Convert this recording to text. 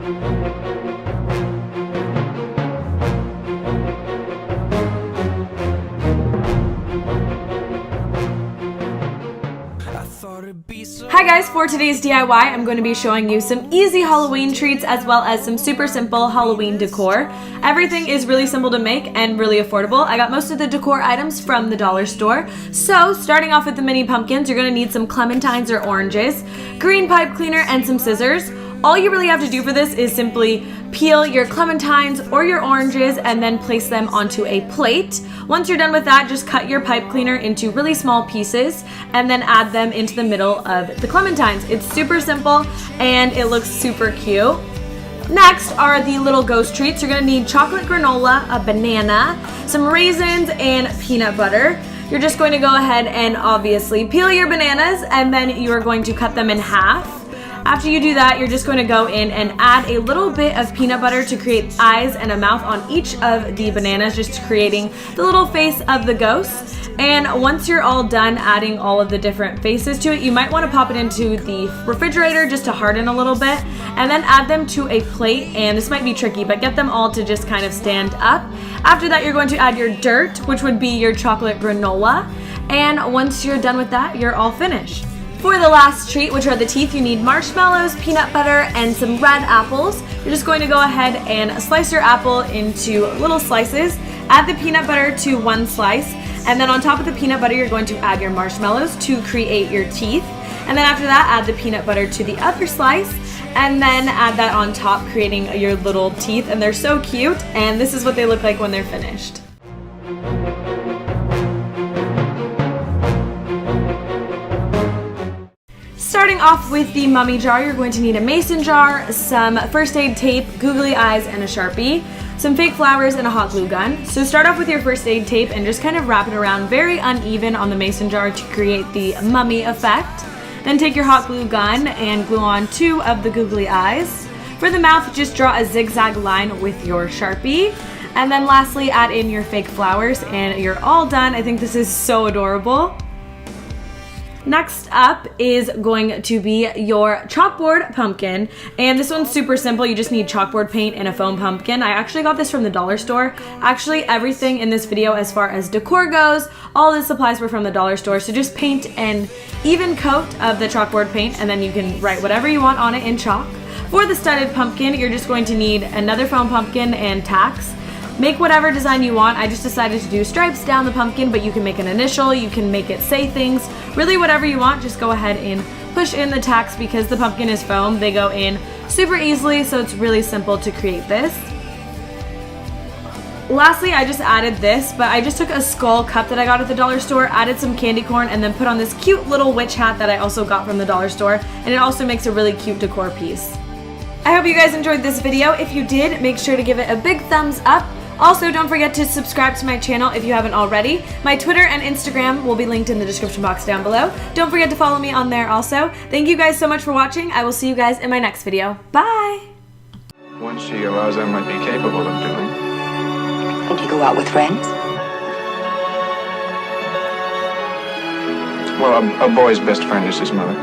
Hi guys, for today's DIY, I'm going to be showing you some easy Halloween treats as well as some super simple Halloween decor. Everything is really simple to make and really affordable. I got most of the decor items from the dollar store. So, starting off with the mini pumpkins, you're going to need some clementines or oranges, green pipe cleaner, and some scissors. All you really have to do for this is simply peel your clementines or your oranges and then place them onto a plate. Once you're done with that, just cut your pipe cleaner into really small pieces and then add them into the middle of the clementines. It's super simple and it looks super cute. Next are the little ghost treats. You're gonna need chocolate granola, a banana, some raisins, and peanut butter. You're just going to go ahead and obviously peel your bananas and then you are going to cut them in half. After you do that, you're just going to go in and add a little bit of peanut butter to create eyes and a mouth on each of the bananas, just creating the little face of the ghost. And once you're all done adding all of the different faces to it, you might want to pop it into the refrigerator just to harden a little bit, and then add them to a plate. And this might be tricky, but get them all to just kind of stand up. After that, you're going to add your dirt, which would be your chocolate granola. And once you're done with that, you're all finished. For the last treat, which are the teeth, you need marshmallows, peanut butter, and some red apples. You're just going to go ahead and slice your apple into little slices. Add the peanut butter to one slice, and then on top of the peanut butter, you're going to add your marshmallows to create your teeth. And then after that, add the peanut butter to the other slice, and then add that on top, creating your little teeth. And they're so cute, and this is what they look like when they're finished. Starting off with the mummy jar, you're going to need a mason jar, some first aid tape, googly eyes, and a Sharpie, some fake flowers, and a hot glue gun. So start off with your first aid tape and just kind of wrap it around very uneven on the mason jar to create the mummy effect. Then take your hot glue gun and glue on 2 of the googly eyes. For the mouth, just draw a zigzag line with your Sharpie. And then lastly, add in your fake flowers and you're all done. I think this is so adorable. Next up is going to be your chalkboard pumpkin, and this one's super simple. You just need chalkboard paint and a foam pumpkin. I actually got this from the dollar store. Actually, everything in this video as far as decor goes, all the supplies were from the dollar store, so just paint an even coat of the chalkboard paint and then you can write whatever you want on it in chalk. For the studded pumpkin, you're just going to need another foam pumpkin and tacks. Make whatever design you want. I just decided to do stripes down the pumpkin, but you can make an initial, you can make it say things, really whatever you want. Just go ahead and push in the tacks. Because the pumpkin is foam, they go in super easily, so it's really simple to create this. Lastly, I just added this, but I just took a skull cup that I got at the dollar store, added some candy corn, and then put on this cute little witch hat that I also got from the dollar store, and it also makes a really cute decor piece. I hope you guys enjoyed this video. If you did, make sure to give it a big thumbs up. Also, don't forget to subscribe to my channel if you haven't already. My Twitter and Instagram will be linked in the description box down below. Don't forget to follow me on there also. Thank you guys so much for watching. I will see you guys in my next video. Bye! Once she allows, I might be capable of doing. And you go out with friends? Well, a boy's best friend is his mother.